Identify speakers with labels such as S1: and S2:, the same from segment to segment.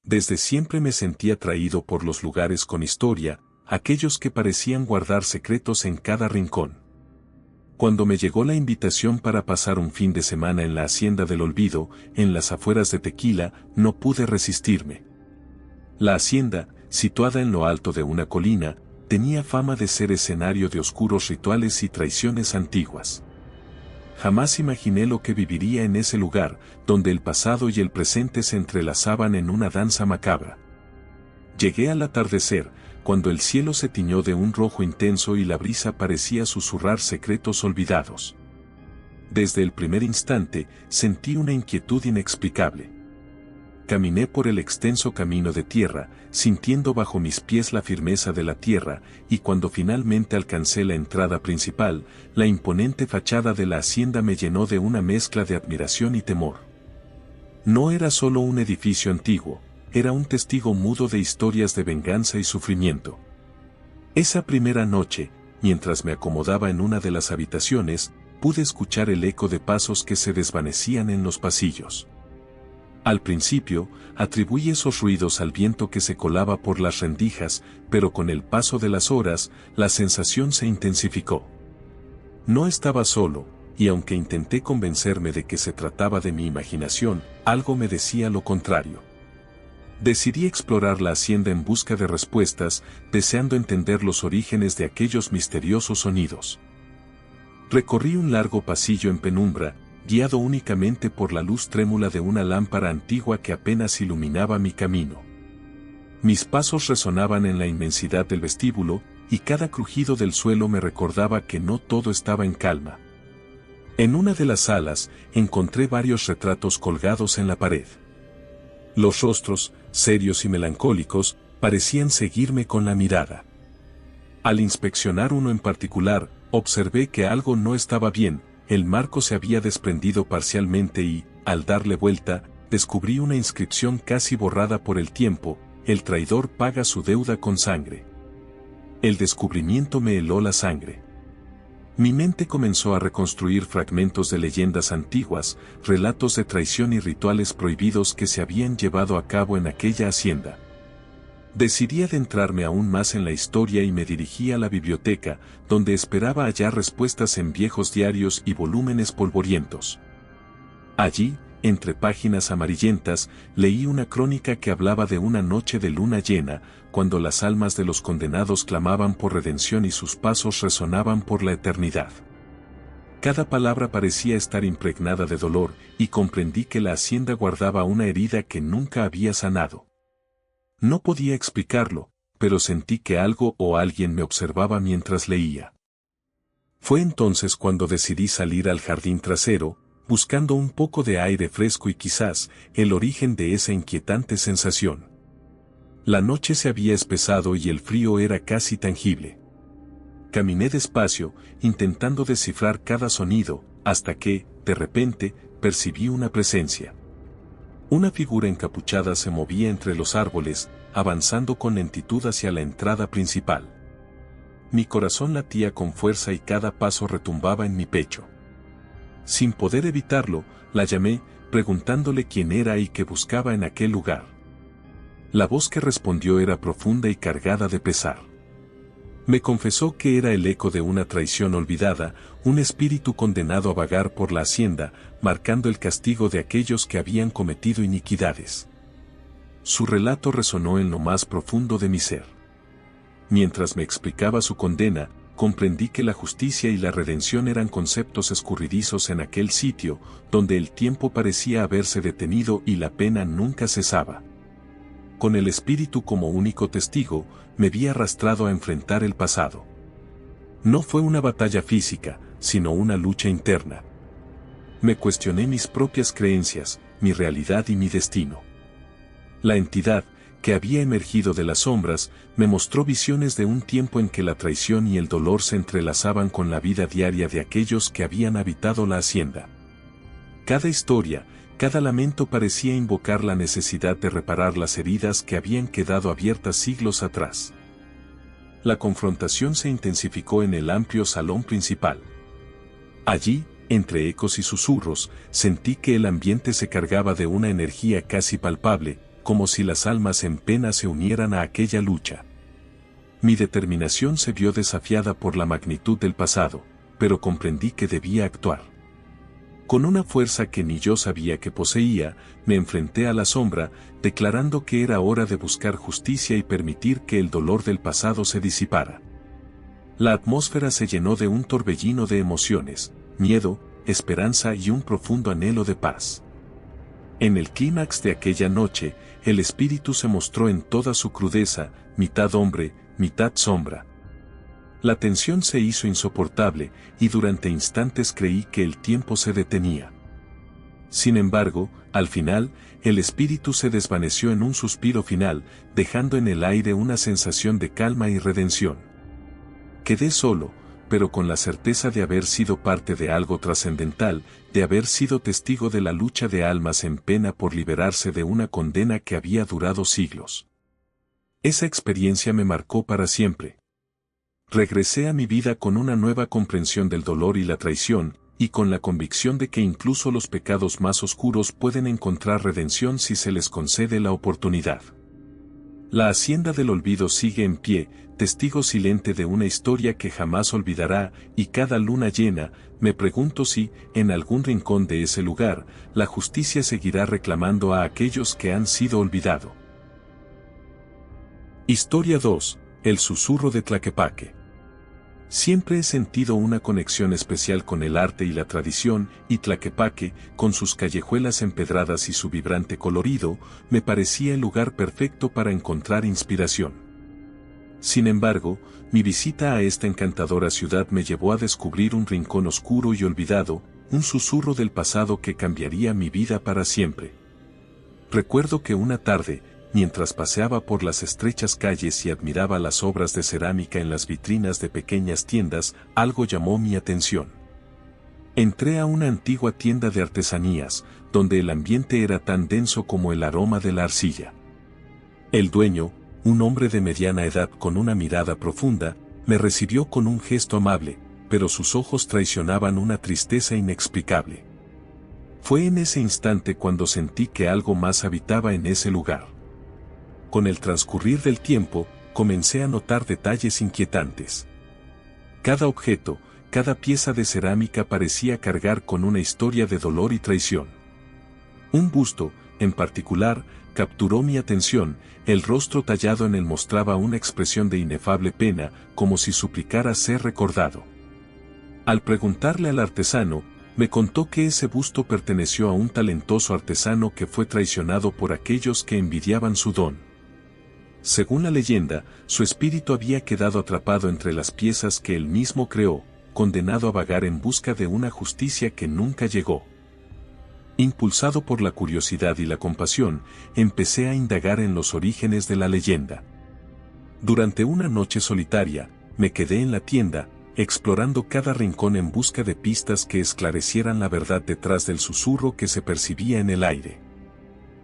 S1: Desde siempre me sentí atraído por los lugares con historia, aquellos que parecían guardar secretos en cada rincón. Cuando me llegó la invitación para pasar un fin de semana en la Hacienda del Olvido, en las afueras de Tequila, no pude resistirme. La hacienda, situada en lo alto de una colina, tenía fama de ser escenario de oscuros rituales y traiciones antiguas. Jamás imaginé lo que viviría en ese lugar, donde el pasado y el presente se entrelazaban en una danza macabra. Llegué al atardecer, cuando el cielo se tiñó de un rojo intenso y la brisa parecía susurrar secretos olvidados. Desde el primer instante, sentí una inquietud inexplicable. Caminé por el extenso camino de tierra, sintiendo bajo mis pies la firmeza de la tierra, y cuando finalmente alcancé la entrada principal, la imponente fachada de la hacienda me llenó de una mezcla de admiración y temor. No era solo un edificio antiguo, era un testigo mudo de historias de venganza y sufrimiento. Esa primera noche, mientras me acomodaba en una de las habitaciones, pude escuchar el eco de pasos que se desvanecían en los pasillos. Al principio, atribuí esos ruidos al viento que se colaba por las rendijas, pero con el paso de las horas, la sensación se intensificó. No estaba solo, y aunque intenté convencerme de que se trataba de mi imaginación, algo me decía lo contrario. Decidí explorar la hacienda en busca de respuestas, deseando entender los orígenes de aquellos misteriosos sonidos. Recorrí un largo pasillo en penumbra, guiado únicamente por la luz trémula de una lámpara antigua que apenas iluminaba mi camino. Mis pasos resonaban en la inmensidad del vestíbulo, y cada crujido del suelo me recordaba que no todo estaba en calma. En una de las salas, encontré varios retratos colgados en la pared. Los rostros, serios y melancólicos, parecían seguirme con la mirada. Al inspeccionar uno en particular, observé que algo no estaba bien. El marco se había desprendido parcialmente y, al darle vuelta, descubrí una inscripción casi borrada por el tiempo: el traidor paga su deuda con sangre. El descubrimiento me heló la sangre. Mi mente comenzó a reconstruir fragmentos de leyendas antiguas, relatos de traición y rituales prohibidos que se habían llevado a cabo en aquella hacienda. Decidí adentrarme aún más en la historia y me dirigí a la biblioteca, donde esperaba hallar respuestas en viejos diarios y volúmenes polvorientos. Allí, entre páginas amarillentas, leí una crónica que hablaba de una noche de luna llena, cuando las almas de los condenados clamaban por redención y sus pasos resonaban por la eternidad. Cada palabra parecía estar impregnada de dolor, y comprendí que la hacienda guardaba una herida que nunca había sanado. No podía explicarlo, pero sentí que algo o alguien me observaba mientras leía. Fue entonces cuando decidí salir al jardín trasero, buscando un poco de aire fresco y quizás el origen de esa inquietante sensación. La noche se había espesado y el frío era casi tangible. Caminé despacio, intentando descifrar cada sonido, hasta que, de repente, percibí una presencia. Una figura encapuchada se movía entre los árboles, avanzando con lentitud hacia la entrada principal. Mi corazón latía con fuerza y cada paso retumbaba en mi pecho. Sin poder evitarlo, la llamé, preguntándole quién era y qué buscaba en aquel lugar. La voz que respondió era profunda y cargada de pesar. Me confesó que era el eco de una traición olvidada, un espíritu condenado a vagar por la hacienda, marcando el castigo de aquellos que habían cometido iniquidades. Su relato resonó en lo más profundo de mi ser. Mientras me explicaba su condena, comprendí que la justicia y la redención eran conceptos escurridizos en aquel sitio, donde el tiempo parecía haberse detenido y la pena nunca cesaba. Con el espíritu como único testigo, me vi arrastrado a enfrentar el pasado. No fue una batalla física, sino una lucha interna. Me cuestioné mis propias creencias, mi realidad y mi destino. La entidad, que había emergido de las sombras, me mostró visiones de un tiempo en que la traición y el dolor se entrelazaban con la vida diaria de aquellos que habían habitado la hacienda. Cada historia, cada lamento parecía invocar la necesidad de reparar las heridas que habían quedado abiertas siglos atrás. La confrontación se intensificó en el amplio salón principal. Allí, entre ecos y susurros, sentí que el ambiente se cargaba de una energía casi palpable, como si las almas en pena se unieran a aquella lucha. Mi determinación se vio desafiada por la magnitud del pasado, pero comprendí que debía actuar. Con una fuerza que ni yo sabía que poseía, me enfrenté a la sombra, declarando que era hora de buscar justicia y permitir que el dolor del pasado se disipara. La atmósfera se llenó de un torbellino de emociones, miedo, esperanza y un profundo anhelo de paz. En el clímax de aquella noche, el espíritu se mostró en toda su crudeza, mitad hombre, mitad sombra. La tensión se hizo insoportable, y durante instantes creí que el tiempo se detenía. Sin embargo, al final, el espíritu se desvaneció en un suspiro final, dejando en el aire una sensación de calma y redención. Quedé solo, pero con la certeza de haber sido parte de algo trascendental, de haber sido testigo de la lucha de almas en pena por liberarse de una condena que había durado siglos. Esa experiencia me marcó para siempre. Regresé a mi vida con una nueva comprensión del dolor y la traición, y con la convicción de que incluso los pecados más oscuros pueden encontrar redención si se les concede la oportunidad. La Hacienda del Olvido sigue en pie, testigo silente de una historia que jamás olvidará, y cada luna llena, me pregunto si, en algún rincón de ese lugar, la justicia seguirá reclamando a aquellos que han sido olvidados. Historia 2. El susurro de Tlaquepaque. Siempre he sentido una conexión especial con el arte y la tradición, y Tlaquepaque, con sus callejuelas empedradas y su vibrante colorido, me parecía el lugar perfecto para encontrar inspiración. Sin embargo, mi visita a esta encantadora ciudad me llevó a descubrir un rincón oscuro y olvidado, un susurro del pasado que cambiaría mi vida para siempre. Recuerdo que una tarde, mientras paseaba por las estrechas calles y admiraba las obras de cerámica en las vitrinas de pequeñas tiendas, algo llamó mi atención. Entré a una antigua tienda de artesanías, donde el ambiente era tan denso como el aroma de la arcilla. El dueño, un hombre de mediana edad con una mirada profunda, me recibió con un gesto amable, pero sus ojos traicionaban una tristeza inexplicable. Fue en ese instante cuando sentí que algo más habitaba en ese lugar. Con el transcurrir del tiempo, comencé a notar detalles inquietantes. Cada objeto, cada pieza de cerámica parecía cargar con una historia de dolor y traición. Un busto, en particular, capturó mi atención, el rostro tallado en él mostraba una expresión de inefable pena, como si suplicara ser recordado. Al preguntarle al artesano, me contó que ese busto perteneció a un talentoso artesano que fue traicionado por aquellos que envidiaban su don. Según la leyenda, su espíritu había quedado atrapado entre las piezas que él mismo creó, condenado a vagar en busca de una justicia que nunca llegó. Impulsado por la curiosidad y la compasión, empecé a indagar en los orígenes de la leyenda. Durante una noche solitaria, me quedé en la tienda, explorando cada rincón en busca de pistas que esclarecieran la verdad detrás del susurro que se percibía en el aire.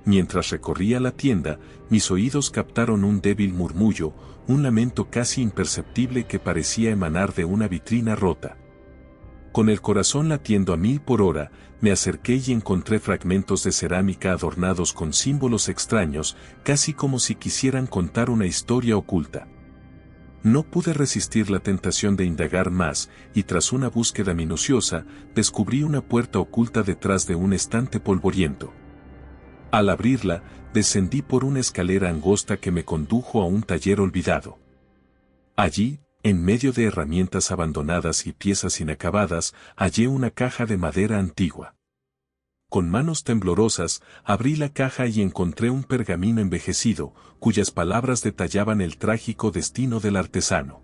S1: Mientras recorría la tienda, mis oídos captaron un débil murmullo, un lamento casi imperceptible que parecía emanar de una vitrina rota. Con el corazón latiendo a 1000 por hora, me acerqué y encontré fragmentos de cerámica adornados con símbolos extraños, casi como si quisieran contar una historia oculta. No pude resistir la tentación de indagar más, y tras una búsqueda minuciosa, descubrí una puerta oculta detrás de un estante polvoriento. Al abrirla, descendí por una escalera angosta que me condujo a un taller olvidado. Allí, en medio de herramientas abandonadas y piezas inacabadas, hallé una caja de madera antigua. Con manos temblorosas, abrí la caja y encontré un pergamino envejecido, cuyas palabras detallaban el trágico destino del artesano.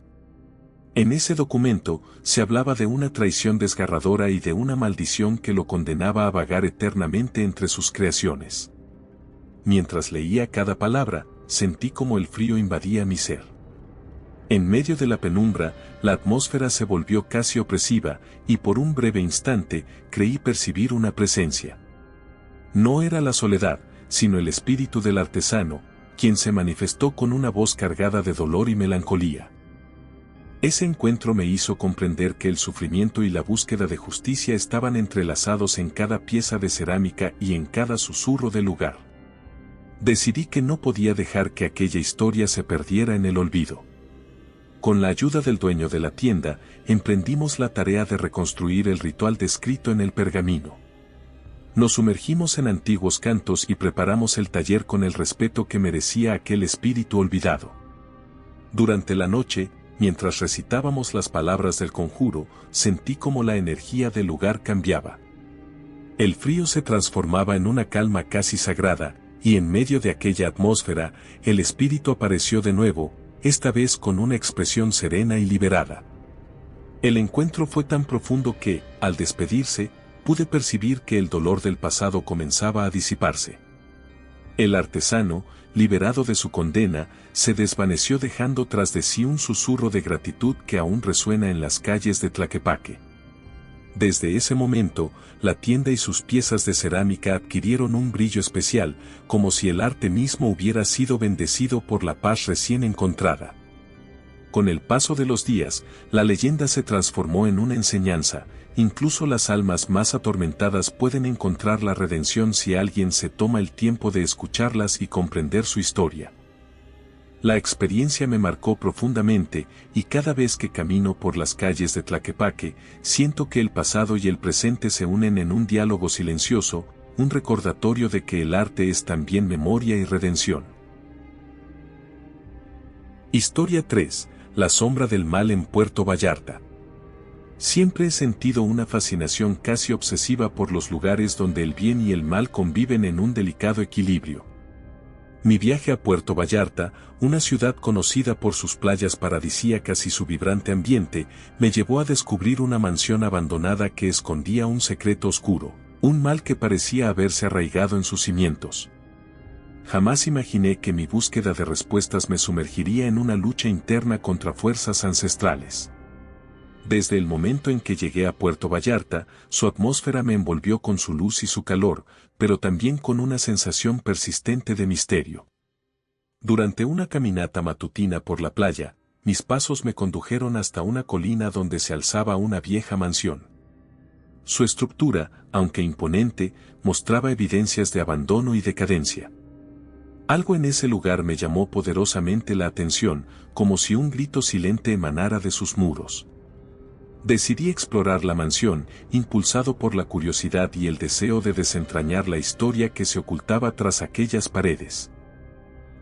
S1: En ese documento, se hablaba de una traición desgarradora y de una maldición que lo condenaba a vagar eternamente entre sus creaciones. Mientras leía cada palabra, sentí como el frío invadía mi ser. En medio de la penumbra, la atmósfera se volvió casi opresiva, y por un breve instante, creí percibir una presencia. No era la soledad, sino el espíritu del artesano, quien se manifestó con una voz cargada de dolor y melancolía. Ese encuentro me hizo comprender que el sufrimiento y la búsqueda de justicia estaban entrelazados en cada pieza de cerámica y en cada susurro del lugar. Decidí que no podía dejar que aquella historia se perdiera en el olvido. Con la ayuda del dueño de la tienda, emprendimos la tarea de reconstruir el ritual descrito en el pergamino. Nos sumergimos en antiguos cantos y preparamos el taller con el respeto que merecía aquel espíritu olvidado. Durante la noche, mientras recitábamos las palabras del conjuro, sentí como la energía del lugar cambiaba. El frío se transformaba en una calma casi sagrada, y en medio de aquella atmósfera, el espíritu apareció de nuevo, esta vez con una expresión serena y liberada. El encuentro fue tan profundo que, al despedirse, pude percibir que el dolor del pasado comenzaba a disiparse. El artesano, liberado de su condena, se desvaneció dejando tras de sí un susurro de gratitud que aún resuena en las calles de Tlaquepaque. Desde ese momento, la tienda y sus piezas de cerámica adquirieron un brillo especial, como si el arte mismo hubiera sido bendecido por la paz recién encontrada. Con el paso de los días, la leyenda se transformó en una enseñanza. Incluso las almas más atormentadas pueden encontrar la redención si alguien se toma el tiempo de escucharlas y comprender su historia. La experiencia me marcó profundamente, y cada vez que camino por las calles de Tlaquepaque, siento que el pasado y el presente se unen en un diálogo silencioso, un recordatorio de que el arte es también memoria y redención. Historia 3. La sombra del mal en Puerto Vallarta. Siempre he sentido una fascinación casi obsesiva por los lugares donde el bien y el mal conviven en un delicado equilibrio. Mi viaje a Puerto Vallarta, una ciudad conocida por sus playas paradisíacas y su vibrante ambiente, me llevó a descubrir una mansión abandonada que escondía un secreto oscuro, un mal que parecía haberse arraigado en sus cimientos. Jamás imaginé que mi búsqueda de respuestas me sumergiría en una lucha interna contra fuerzas ancestrales. Desde el momento en que llegué a Puerto Vallarta, su atmósfera me envolvió con su luz y su calor, pero también con una sensación persistente de misterio. Durante una caminata matutina por la playa, mis pasos me condujeron hasta una colina donde se alzaba una vieja mansión. Su estructura, aunque imponente, mostraba evidencias de abandono y decadencia. Algo en ese lugar me llamó poderosamente la atención, como si un grito silente emanara de sus muros. Decidí explorar la mansión, impulsado por la curiosidad y el deseo de desentrañar la historia que se ocultaba tras aquellas paredes.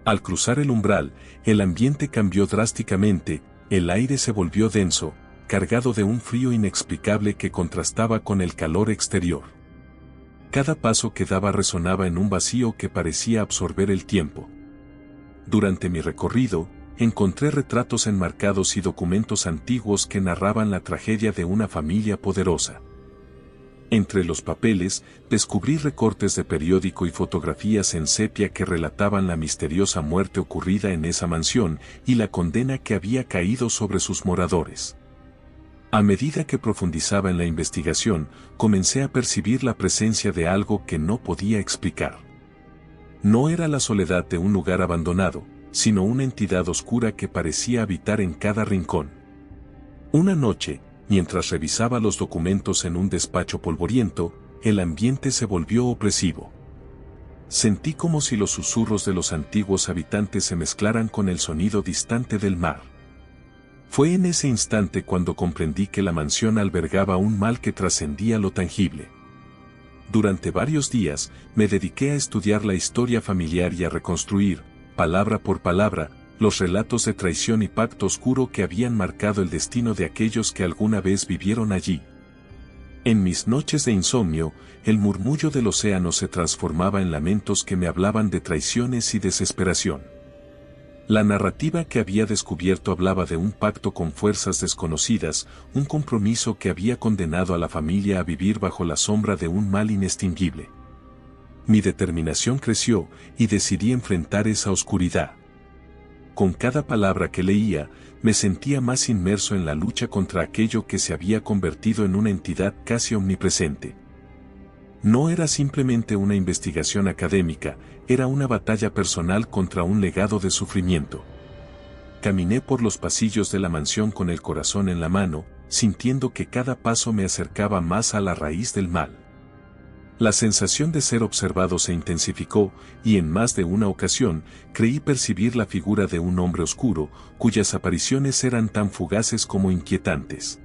S1: Al cruzar el umbral, el ambiente cambió drásticamente, el aire se volvió denso, cargado de un frío inexplicable que contrastaba con el calor exterior. Cada paso que daba resonaba en un vacío que parecía absorber el tiempo. Durante mi recorrido, encontré retratos enmarcados y documentos antiguos que narraban la tragedia de una familia poderosa. Entre los papeles, descubrí recortes de periódico y fotografías en sepia que relataban la misteriosa muerte ocurrida en esa mansión y la condena que había caído sobre sus moradores. A medida que profundizaba en la investigación, comencé a percibir la presencia de algo que no podía explicar. No era la soledad de un lugar abandonado, sino una entidad oscura que parecía habitar en cada rincón. Una noche, mientras revisaba los documentos en un despacho polvoriento, el ambiente se volvió opresivo. Sentí como si los susurros de los antiguos habitantes se mezclaran con el sonido distante del mar. Fue en ese instante cuando comprendí que la mansión albergaba un mal que trascendía lo tangible. Durante varios días, me dediqué a estudiar la historia familiar y a reconstruir, palabra por palabra, los relatos de traición y pacto oscuro que habían marcado el destino de aquellos que alguna vez vivieron allí. En mis noches de insomnio, el murmullo del océano se transformaba en lamentos que me hablaban de traiciones y desesperación. La narrativa que había descubierto hablaba de un pacto con fuerzas desconocidas, un compromiso que había condenado a la familia a vivir bajo la sombra de un mal inextinguible. Mi determinación creció, y decidí enfrentar esa oscuridad. Con cada palabra que leía, me sentía más inmerso en la lucha contra aquello que se había convertido en una entidad casi omnipresente. No era simplemente una investigación académica, era una batalla personal contra un legado de sufrimiento. Caminé por los pasillos de la mansión con el corazón en la mano, sintiendo que cada paso me acercaba más a la raíz del mal. La sensación de ser observado se intensificó, y en más de una ocasión, creí percibir la figura de un hombre oscuro, cuyas apariciones eran tan fugaces como inquietantes.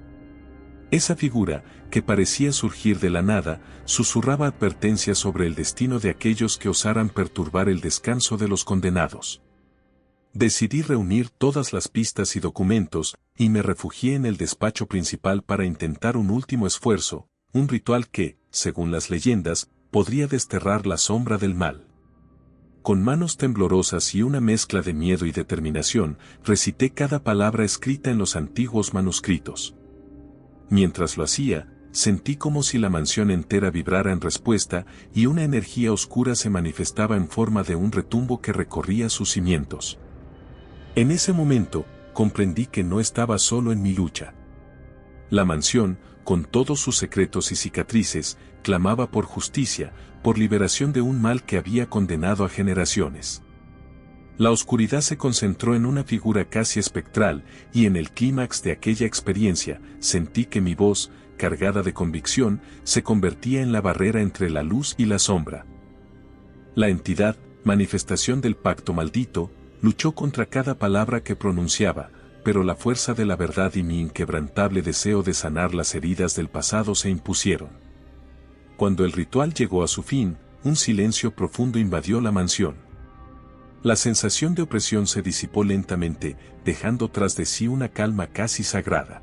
S1: Esa figura, que parecía surgir de la nada, susurraba advertencias sobre el destino de aquellos que osaran perturbar el descanso de los condenados. Decidí reunir todas las pistas y documentos, y me refugié en el despacho principal para intentar un último esfuerzo, un ritual que, según las leyendas, podría desterrar la sombra del mal. Con manos temblorosas y una mezcla de miedo y determinación, recité cada palabra escrita en los antiguos manuscritos. Mientras lo hacía, sentí como si la mansión entera vibrara en respuesta y una energía oscura se manifestaba en forma de un retumbo que recorría sus cimientos. En ese momento, comprendí que no estaba solo en mi lucha. La mansión, con todos sus secretos y cicatrices, clamaba por justicia, por liberación de un mal que había condenado a generaciones. La oscuridad se concentró en una figura casi espectral, y en el clímax de aquella experiencia, sentí que mi voz, cargada de convicción, se convertía en la barrera entre la luz y la sombra. La entidad, manifestación del pacto maldito, luchó contra cada palabra que pronunciaba, pero la fuerza de la verdad y mi inquebrantable deseo de sanar las heridas del pasado se impusieron. Cuando el ritual llegó a su fin, un silencio profundo invadió la mansión. La sensación de opresión se disipó lentamente, dejando tras de sí una calma casi sagrada.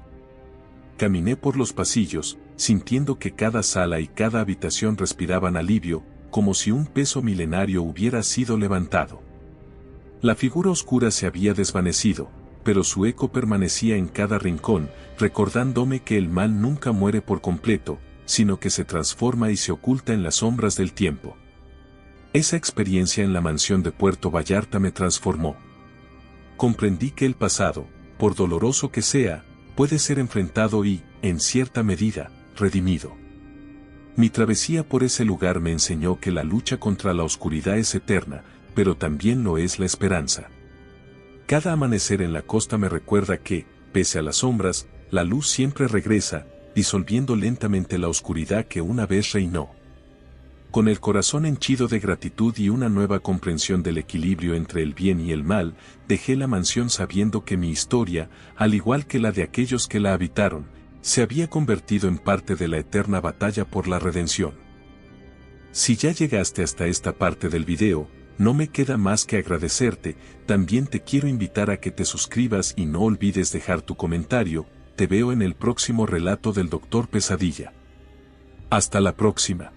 S1: Caminé por los pasillos, sintiendo que cada sala y cada habitación respiraban alivio, como si un peso milenario hubiera sido levantado. La figura oscura se había desvanecido, pero su eco permanecía en cada rincón, recordándome que el mal nunca muere por completo, sino que se transforma y se oculta en las sombras del tiempo. Esa experiencia en la mansión de Puerto Vallarta me transformó. Comprendí que el pasado, por doloroso que sea, puede ser enfrentado y, en cierta medida, redimido. Mi travesía por ese lugar me enseñó que la lucha contra la oscuridad es eterna, pero también lo es la esperanza. Cada amanecer en la costa me recuerda que, pese a las sombras, la luz siempre regresa, disolviendo lentamente la oscuridad que una vez reinó. Con el corazón henchido de gratitud y una nueva comprensión del equilibrio entre el bien y el mal, dejé la mansión sabiendo que mi historia, al igual que la de aquellos que la habitaron, se había convertido en parte de la eterna batalla por la redención. Si ya llegaste hasta esta parte del video, no me queda más que agradecerte. También te quiero invitar a que te suscribas y no olvides dejar tu comentario. Te veo en el próximo relato del Doctor Pesadilla. Hasta la próxima.